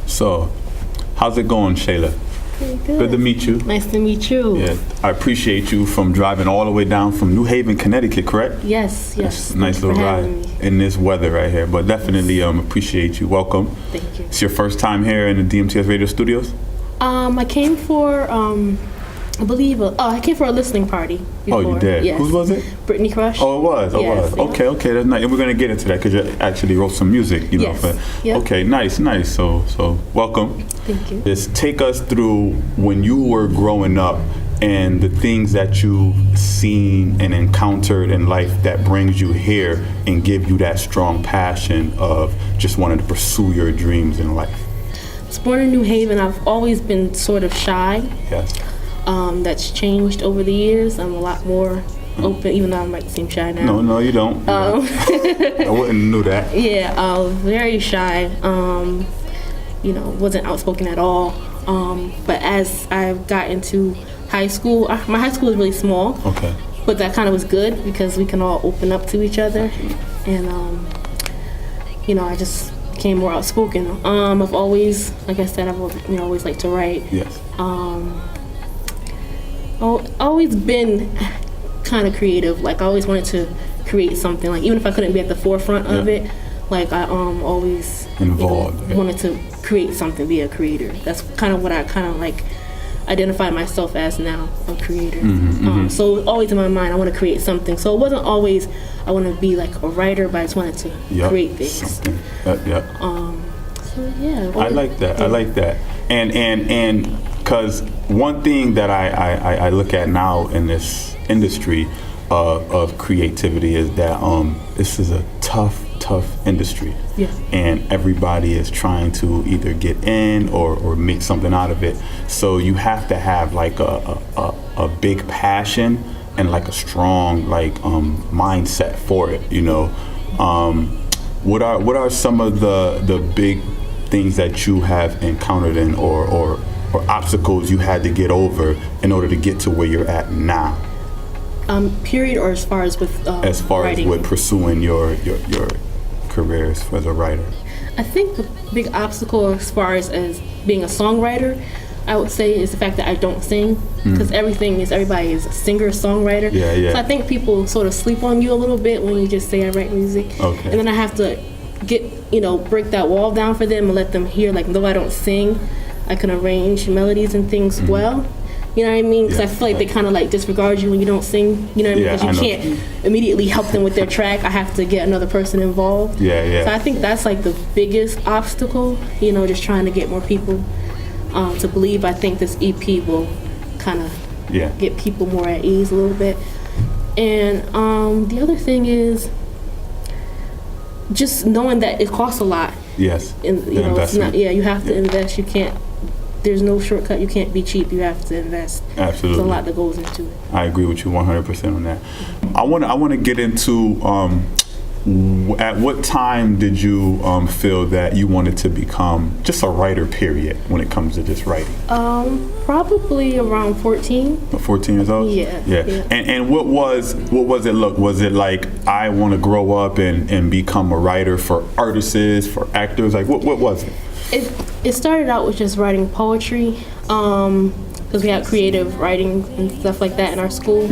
So, how's it going, Shayla? Good. Good to meet you. Nice to meet you. Yeah, I appreciate you from driving all the way down from New Haven, Connecticut, correct? Yes. Nice little ride in this weather right here, but definitely appreciate you. Welcome. Thank you. It's your first time here in the DmtsRadio studios? I came for I came for a listening party before. Oh, you did? Yes. Whose was it? Brittany Crush. Oh, it was. Yes, yeah. Okay, that's nice. And we're gonna get into that because you actually wrote some music, you know. Yes. But, Yep. Okay, nice. So welcome. Thank you. Just take us through when you were growing up and the things that you've seen and encountered in life that brings you here and give you that strong passion of just wanting to pursue your dreams in life. I was born in New Haven. I've always been sort of shy. Yes. That's changed over the years. I'm a lot more open, even though I might seem shy now. No, you don't. I wouldn't know that. Yeah, I was very shy. Wasn't outspoken at all. But as I've got into high school, my high school was really small. Okay. But that kind of was good because we can all open up to each other, and I just became more outspoken. I've always, like I said, I've always liked to write. Yes. Always been kind of creative. Like I always wanted to create something. Like even if I couldn't be at the forefront of it, like I always involved. Wanted to create something, be a creator. That's kind of what I kind of like identify myself as now, a creator. So always in my mind, I want to create something. So it wasn't always I want to be like a writer, but I just wanted to create things. Something. So yeah. I like that. I like that. And because one thing that I look at now in this industry of creativity is that this is a tough industry. Yeah. And everybody is trying to either get in or make something out of it. So you have to have like a big passion and like a strong mindset for it, you know. What are some of the big things that you have encountered in or obstacles you had to get over in order to get to where you're at now? Period, or as far as with writing? As with pursuing your careers as a writer? I think the big obstacle as far as being a songwriter, I would say, is the fact that I don't sing, because everybody is a singer, songwriter. Yeah. So I think people sort of sleep on you a little bit when you just say I write music. Okay. And then I have to break that wall down for them and let them hear, like, though I don't sing, I can arrange melodies and things well. You know what I mean? Because I feel like they kind of like disregard you when you don't sing. You know what I mean? Because you can't immediately help them with their track. I have to get another person involved. Yeah. So I think that's like the biggest obstacle. Just trying to get more people to believe. I think this EP will kind of get people more at ease a little bit. And the other thing is just knowing that it costs a lot. Yes. And it's not. Yeah, you have to invest. You can't. There's no shortcut. You can't be cheap. You have to invest. Absolutely. There's a lot that goes into it. I agree with you 100% on that. I want to get into at what time did you feel that you wanted to become just a writer, period, when it comes to just writing? Probably around 14. 14 years old? Yeah. And what was it look? Was it like I want to grow up and become a writer for artists, for actors? Like what was it? It started out with just writing poetry, because we had creative writing and stuff like that in our school.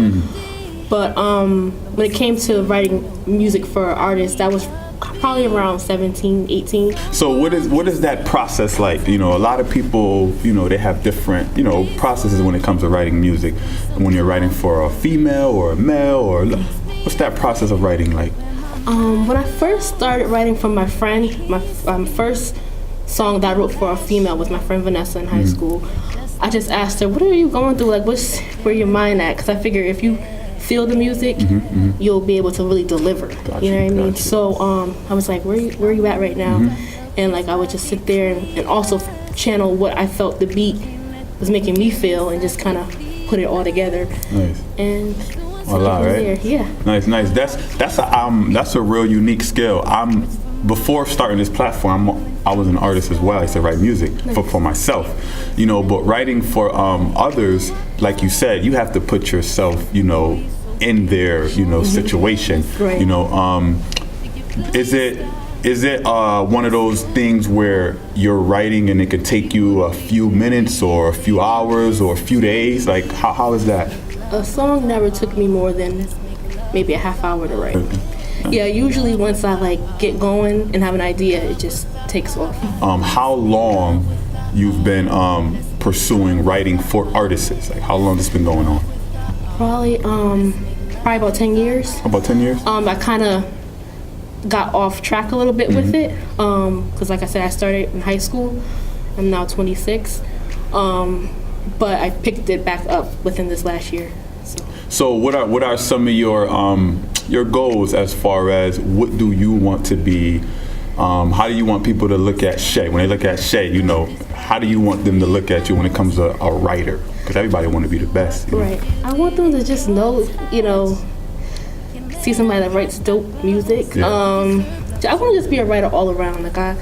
But when it came to writing music for artists, that was probably around 17, 18. So what is that process like? A lot of people, they have different, processes when it comes to writing music. When you're writing for a female or a male, or what's that process of writing like? When I first started writing for my friend, my first song that I wrote for a female was my friend Vanessa in high school. I just asked her, what are you going through? Like, where your mind at? Because I figure if you feel the music, you'll be able to really deliver. You know what I mean? So I was like, where are you at right now? And like I would just sit there and also channel what I felt the beat was making me feel and just kind of put it all together. Nice. And a lot, right? there. Yeah. Nice. That's a real unique skill. Before starting this platform, I was an artist as well. I used to write music for myself, but writing for others, like you said, you have to put yourself, in their, situation. Right. Is Is it one of those things where you're writing and it could take you a few minutes or a few hours or a few days? Like, how is that? A song never took me more than maybe a half hour to write. Yeah, usually once I like get going and have an idea, it just takes off. How long you've been pursuing writing for artists? Like, how long has this been going on? Probably about 10 years. About 10 years? I kind of got off track a little bit with it because, like I said, I started in high school. I'm now 26, but I picked it back up within this last year. So what are some of your goals as far as what do you want to be? How do you want people to look at Shay? When they look at Shay, you know, how do you want them to look at you when it comes to a writer? Because everybody want to be the best. You know? Right. I want them to just know, you know, see somebody that writes dope music. Yeah. I want to just be a writer all around. Like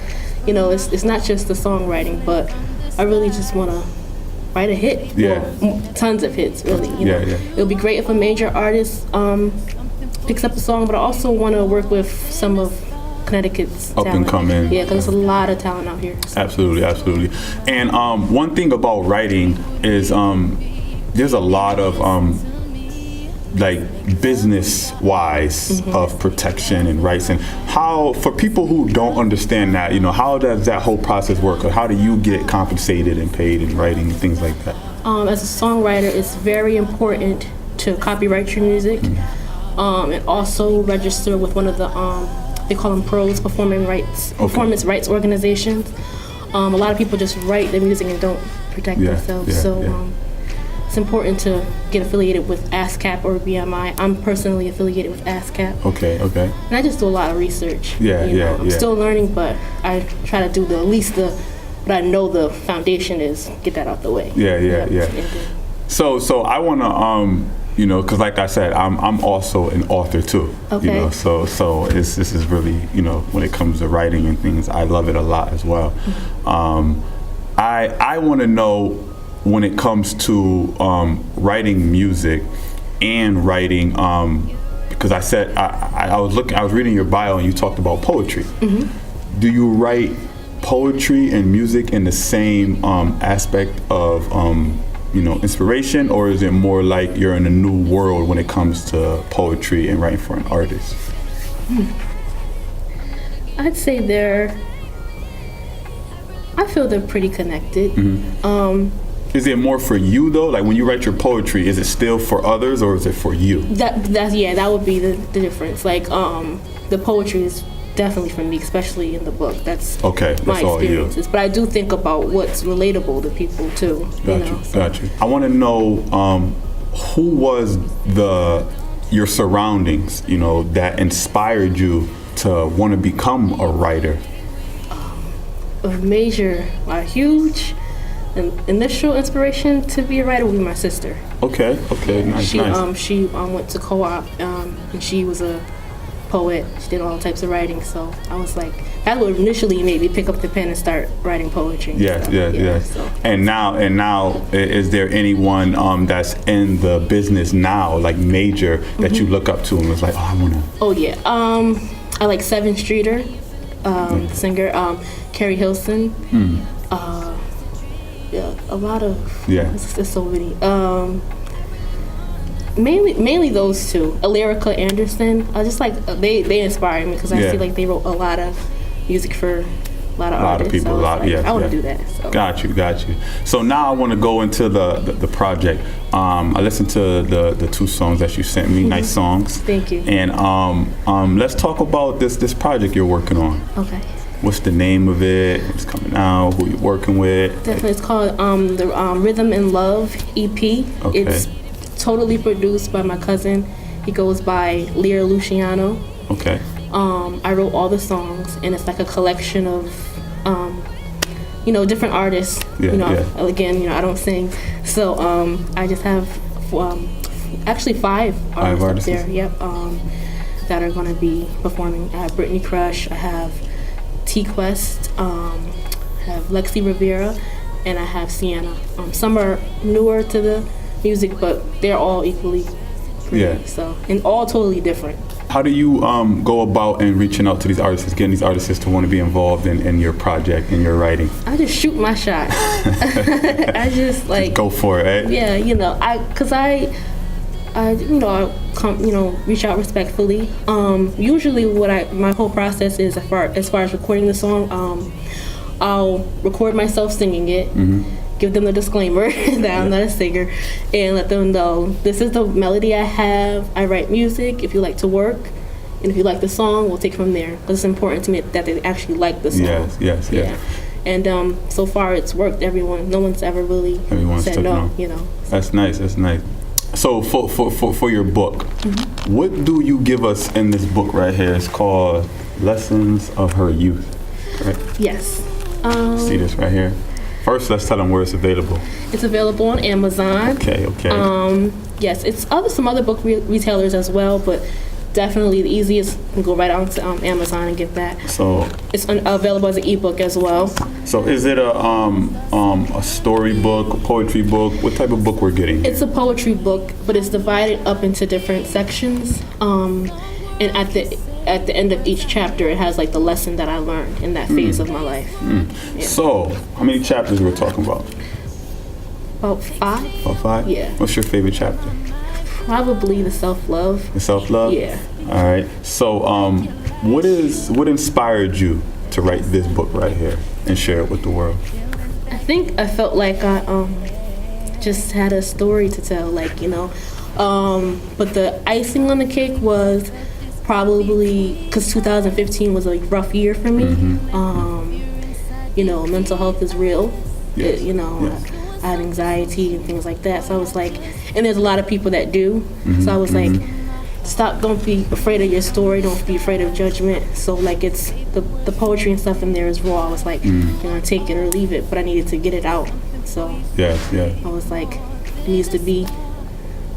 you know, it's not just the songwriting, but I really just want to write a hit. Yeah. Well, tons of hits, really. You know? It would be great if a major artist picks up a song, but I also want to work with some of Connecticut's up talent. and coming. Yeah, because there's a lot of talent out here. So. Absolutely. And one thing about writing is there's a lot of like business-wise of protection and rights. And how, for people who don't understand that, you know, how does that whole process work? Or how do you get compensated and paid in writing and things like that? As a songwriter, it's very important to copyright your music and also register with one of the they call them PROs, performance rights organizations. A lot of people just write their music and don't protect themselves. It's important to get affiliated with ASCAP or BMI. I'm personally affiliated with ASCAP. Okay. And I just do a lot of research. I'm still learning, but I try to do what I know the foundation is, get that out the way. Yeah. So I want to, you know, because like I said, I'm also an author too. Okay. You know, so this is really, you know, when it comes to writing and things, I love it a lot as well. I want to know when it comes to writing music and writing, because I said I was reading your bio and you talked about poetry. Do you write poetry and music in the same aspect of you know, inspiration, or is it more like you're in a new world when it comes to poetry and writing for an artist? I'd say I feel they're pretty connected. Is it more for you though? Like when you write your poetry, is it still for others or is it for you? That would be the difference. Like the poetry is definitely for me, especially in the book. That's my experiences. But I do think about what's relatable to people too. Got you. I want to know who was your surroundings, you know, that inspired you to want to become a writer? A huge initial inspiration to be a writer would be my sister. Okay, nice. She went to co-op and she was a poet. She did all types of writing, so I was like, that would initially made me pick up the pen and start writing poetry. Yeah. So. And now, is there anyone that's in the business now, like major, that you look up to and was like, I wanna? Oh yeah, I like Seven Streeter, singer, Carrie Hilson. A lot of There's so many. Mainly those two. Lyrica Anderson. I just like they inspire me because I feel like they wrote a lot of music for a lot of artists. People. So I want to do that. So. Got you. So now I want to go into the project. I listened to the two songs that you sent me. Nice songs. Thank you. And let's talk about this project you're working on. Okay. What's the name of it? What's coming out? Who you're working with? Definitely, it's called the Rhythm and Love EP. Okay. It's totally produced by my cousin. He goes by Lear Luciano. Okay. I wrote all the songs, and it's like a collection of, different artists. Again, I don't sing, so I just have actually five artists up there. Yep. That are going to be performing. I have Brittany Crush. I have T-Quest, I have Lexi Rivera, and I have Sienna. Some are newer to the music, but they're all equally pretty. So, and all totally different. how do you go about and reaching out to these artists, getting these artists to want to be involved in your project, in your writing? I just shoot my shot. I just like Just go for it, eh? Yeah, I reach out respectfully. Usually, my whole process is as far as recording the song, I'll record myself singing it, give them the disclaimer that I'm not a singer, and let them know this is the melody I have. I write music. If you like to work, and if you like the song, we'll take it from there. Because it's important to me that they actually like the song. Yes. Yeah. And so far, it's worked. No one's ever really said no. That's nice. So for your book, what do you give us in this book right here? It's called Lessons of Her Youth, correct? Yes. See this right here? First, let's tell them where it's available. It's available on Amazon. Okay. Yes, it's some other book retailers as well, but definitely the easiest, you can go right on to Amazon and get that. So it's available as an ebook as well. So is it a story book, a poetry book? What type of book we're getting? It's a poetry book, but it's divided up into different sections. And at the end of each chapter, it has like the lesson that I learned in that phase of my life. Yeah. So how many chapters we're talking about? About 5. About 5? Yeah. What's your favorite chapter? Probably the self-love. The self-love? Yeah. All right. So what inspired you to write this book right here and share it with the world? I think I felt like I just had a story to tell, but the icing on the cake was probably because 2015 was a rough year for me. Mental health is real. Yes. I had anxiety and things like that. So I was like, and there's a lot of people that do. So I was like, don't be afraid of your story. Don't be afraid of judgment. So like it's the poetry and stuff in there is raw. I was like, take it or leave it, but I needed to get it out. So I was like, it needs to be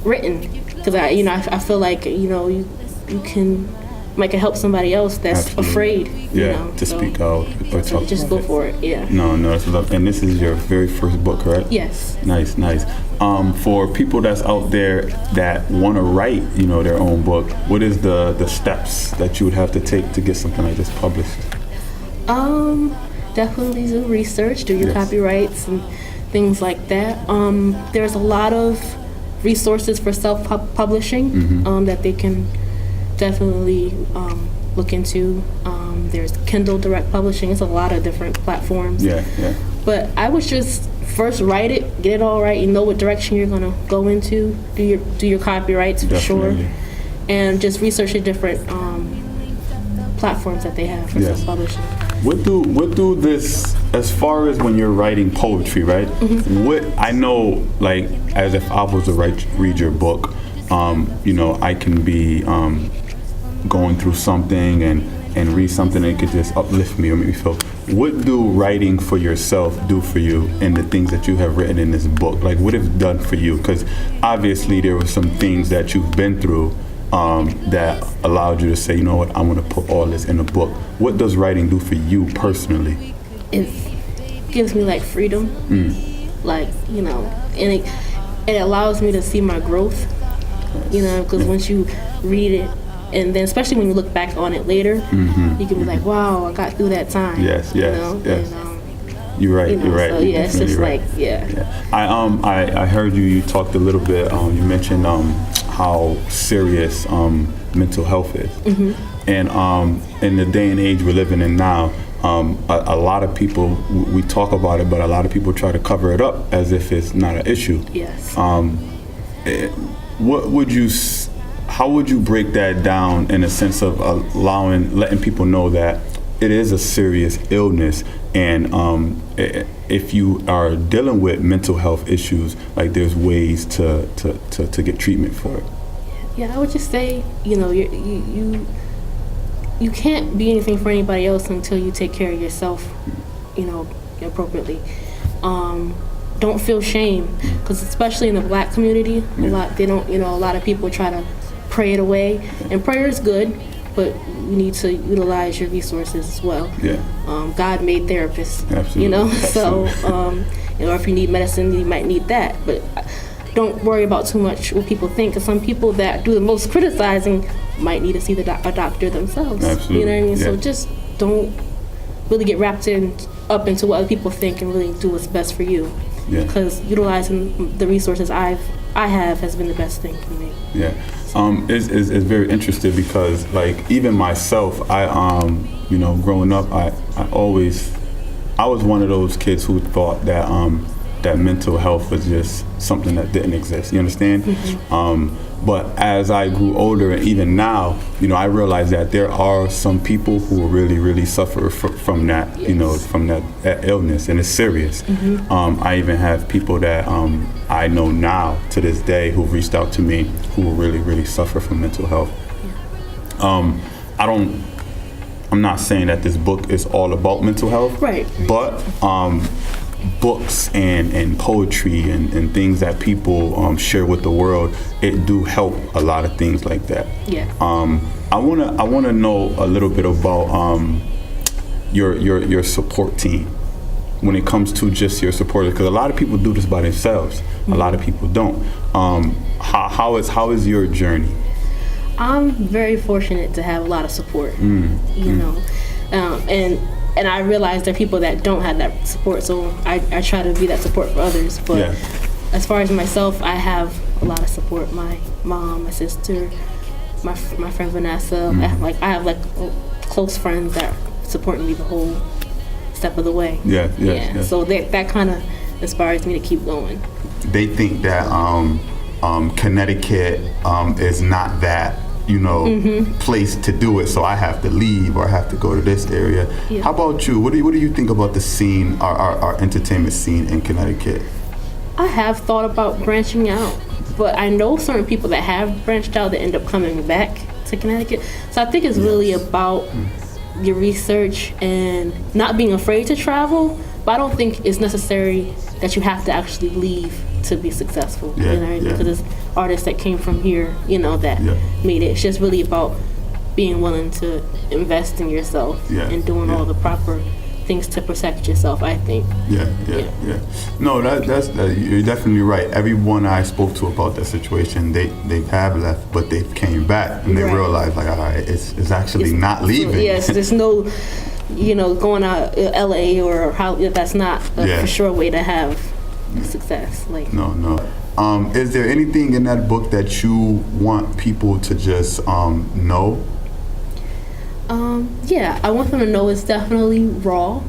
written because I feel like you can help somebody else that's afraid. To speak out or talk. Just go for it. Yeah. No, that's love. And this is your very first book, correct? Yes. Nice. For people that's out there that want to write, their own book, what is the steps that you would have to take to get something like this published? Definitely do research, do your copyrights and things like that. There's a lot of resources for self-publishing that they can definitely look into. There's Kindle Direct Publishing. It's a lot of different platforms. Yeah. But I would just first write it, get it all right. You know what direction you're gonna go into. Do your copyrights for sure, and just research the different platforms that they have for self-publishing. What do this, as far as when you're writing poetry, right? What I know, like as if I was to read your book, I can be going through something and read something and it could just uplift me or make me feel. What do writing for yourself do for you and the things that you have written in this book? Like what have done for you? Because obviously there were some things that you've been through that allowed you to say, you know what, I'm going to put all this in a book. What does writing do for you personally? It gives me like freedom, and it allows me to see my growth, because once you read it, and then especially when you look back on it later, you can be like, wow, I got through that time. Yes. And, you're right. So yeah, it's just right. I heard you talked a little bit. You mentioned how serious mental health is, and in the day and age we're living in now, a lot of people we talk about it, but a lot of people try to cover it up as if it's not an issue. Yes. How would you break that down in a sense of letting people know that it is a serious illness, and if you are dealing with mental health issues, like there's ways to get treatment for it? Yeah, I would just say, you can't be anything for anybody else until you take care of yourself, appropriately. Don't feel shame, because especially in the Black community, a lot of people try to pray it away, and prayer is good, but you need to utilize your resources as well. God made therapists. Absolutely. So if you need medicine, you might need that, but don't worry about too much what people think, because some people that do the most criticizing might need to see a doctor themselves. Absolutely. You know what I mean? Yeah. So just don't really get wrapped up into what other people think, and really do what's best for you. Yeah. Because utilizing the resources I have has been the best thing for me. Yeah. It's very interesting because, like, even myself, I growing up, I was one of those kids who thought that that mental health was just something that didn't exist. You understand? Mm-hmm. But as I grew older, and even now, I realize that there are some people who really, really suffer from that, Yes. From that illness, and it's serious. Mm-hmm. I even have people that I know now to this day who've reached out to me who really, really suffer from mental health. Yeah. I'm not saying that this book is all about mental health, Right. but books and poetry and things that people share with the world, it do help a lot of things like that. Yeah. I wanna know a little bit about your support team when it comes to just your supporters, because a lot of people do this by themselves. Mm-hmm. A lot of people don't. How is your journey? I'm very fortunate to have a lot of support, and I realize there are people that don't have that support, so I try to be that support for others. But as far as myself, I have a lot of support. My mom, my sister, my friend Vanessa. Mm-hmm. I have close friends that support me the whole step of the way. Yeah. So that kind of inspires me to keep going. They think that Connecticut is not that place to do it, so I have to leave or I have to go to this area. Yeah. How about you? What do you think about the scene, our entertainment scene in Connecticut? I have thought about branching out, but I know certain people that have branched out that end up coming back to Connecticut. So I think it's really about your research and not being afraid to travel, but I don't think it's necessary that you have to actually leave to be successful. Because there's artists that came from here, that made it. It's just really about being willing to invest in yourself and doing all the proper things to protect yourself, I think. Yeah. No, that's you're definitely right. Everyone I spoke to about that situation, they have left, but they came back and they realized, all right, it's actually not leaving. Yes, there's no, going out LA or how. That's not a for sure way to have success. No. Is there anything in that book that you want people to just know? I want them to know it's definitely raw.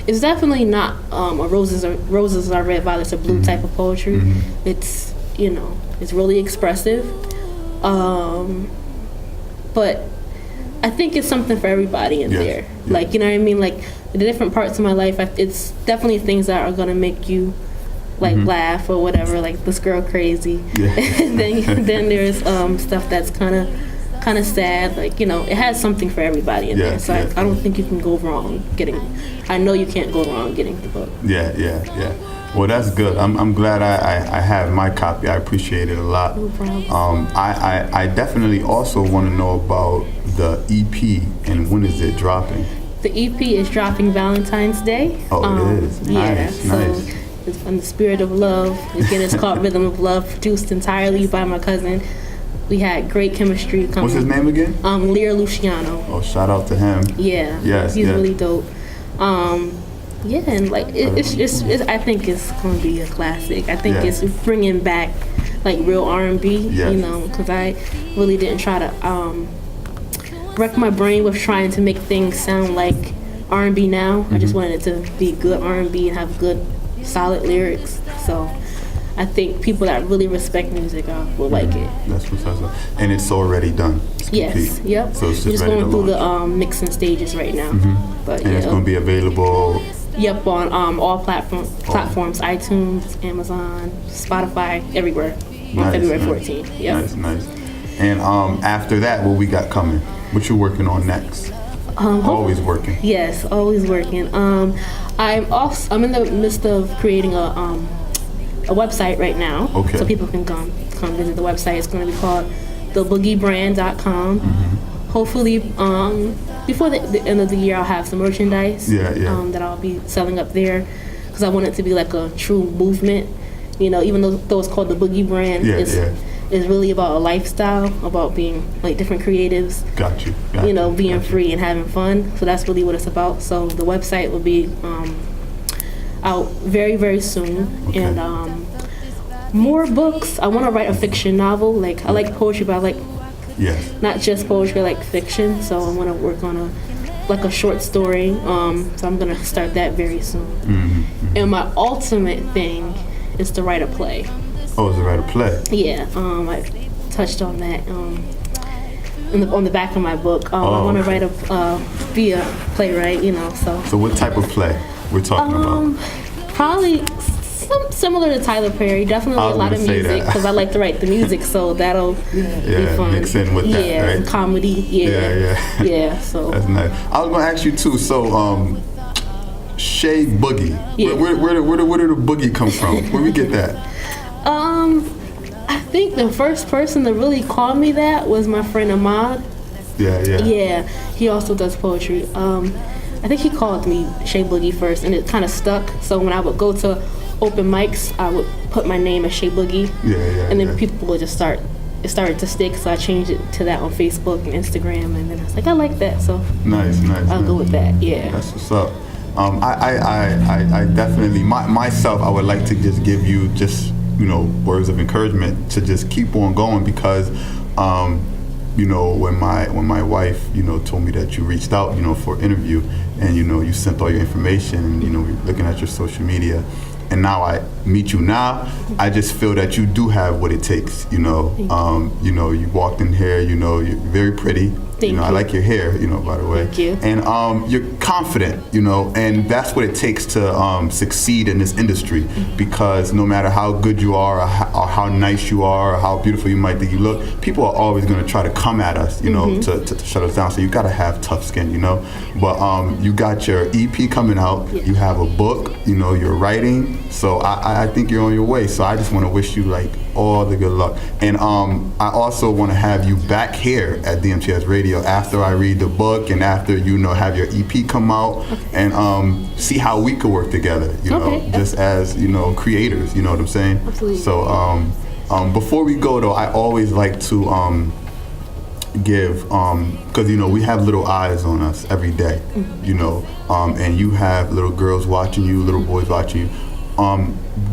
It's definitely not a roses are red, violets are blue type of poetry. It's it's really expressive, but I think it's something for everybody in there. Like, you know what I mean? Like, the different parts of my life, it's definitely things that are gonna make you laugh or whatever, like this girl crazy. And then there's stuff that's kind of sad. Like, it has something for everybody in there. So I don't think you can go wrong getting. I know you can't go wrong getting the book. Yeah. Well, that's good. I'm glad I have my copy. I appreciate it a lot. No problem. I definitely also want to know about the EP and when is it dropping? The EP is dropping Valentine's Day. Oh, it is. Nice. So it's in the spirit of love. Again, it's called Rhythm of Love, produced entirely by my cousin. We had great chemistry coming. What's his name again? Lear Luciano. Oh, shout out to him. Yeah. Yes. He's really dope. And it's I think it's gonna be a classic. I think it's bringing back real R&B. Because I really didn't try to wreck my brain with trying to make things sound like R&B now. I just wanted it to be good R&B and have good, solid lyrics. So I think people that really respect music will like it. That's what's awesome. And it's already done. It's yes. complete. Yep. So it's just we're ready going to through launch. the mixing stages right now. But and it's going to be available. Yep, on all platforms, iTunes, Amazon, Spotify, everywhere. On February 14th. Yep. Nice. And after that, what we got coming? What you working on next? Always working. Yes, always working. I'm in the midst of creating a website right now. Okay. So people can come visit the website. It's going to be called theboogibrand.com. Hopefully, before the end of the year, I'll have some merchandise that I'll be selling up there, because I want it to be like a true movement. Even though it's called the Boogie Brand, is really about a lifestyle, about being like different creatives. Got you. Being free and having fun. So that's really what it's about. So the website will be out very, very soon. Okay. And more books. I want to write a fiction novel. Like I like poetry, but I like not just poetry, I like fiction. So I want to work on a short story. So I'm gonna start that very soon. Mm-hmm. And my ultimate thing is to write a play. Oh, is to write a play? Yeah. I touched on that on the back of my book. I want to write be a playwright. So what type of play we're talking about? Probably similar to Tyler Perry. Definitely a lot of music because I like to write the music. So that'll be fun. Mix in with that, right? And comedy. Yeah. So that's nice. I was gonna ask you too. So, Shay Boogie. Yeah. Where did the boogie come from? Where we get that? I think the first person to really call me that was my friend Ahmad. Yeah. He also does poetry. I think he called me Shay Boogie first, and it kind of stuck. So when I would go to open mics, I would put my name as Shay Boogie. And then people would just it started to stick, so I changed it to that on Facebook and Instagram, and then I was like, I like that, so nice. I'll go with that. Yeah. That's what's up. I definitely myself I would like to just give you just words of encouragement to just keep on going because when my wife told me that you reached out for an interview and you sent all your information and we're looking at your social media and now I meet you now, I just feel that you do have what it takes. You walked in here, you're very pretty. Thank you. I like your hair, by the way. Thank you. And you're confident, and that's what it takes to succeed in this industry because no matter how good you are or how nice you are or how beautiful you might think you look, people are always going to try to come at us, to shut us down. So you got to have tough skin, But you got your EP coming out. Yeah. You have a book, you're writing. So I think you're on your way. So I just want to wish you all the good luck. And I also want to have you back here at DMTS Radio after I read the book and after have your EP come out and see how we could work together. Just as creators. You know what I'm saying? Absolutely. So before we go though, I always like to give because we have little eyes on us every day. And you have little girls watching you, little boys watching you.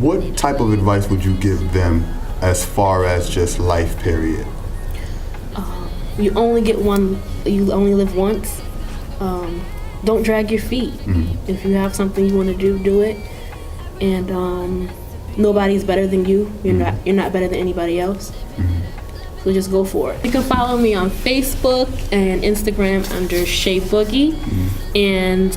What type of advice would you give them as far as just life period? You only live once. Don't drag your feet. If you have something you want to do it. And nobody's better than you. You're not better than anybody else. So just go for it. You can follow me on Facebook and Instagram under Shay Boogie. And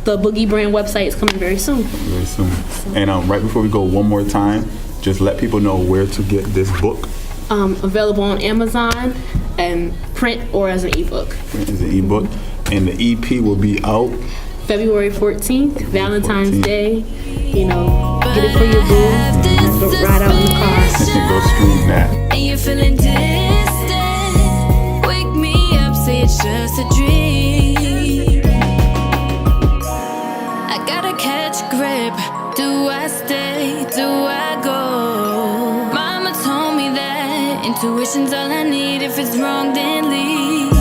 the Boogie brand website is coming very soon. Very soon. And right before we go, one more time, just let people know where to get this book. Available on Amazon and print or as an ebook. Print as an ebook. And the EP will be out February 14th, Valentine's Day. Get it for your boo. Go ride out in the car. Go stream that. And you're feeling distant. Wake me up, say it's just a dream. I gotta catch a grip. Do I stay? Do I go? Mama told me that intuition's all I need. If it's wrong, then leave.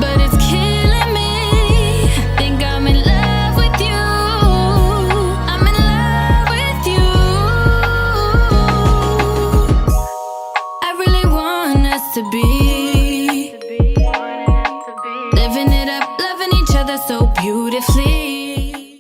But it's killing me. Think I'm in love with you. I'm in love with you. I really want us to be living it up, loving each other so beautifully.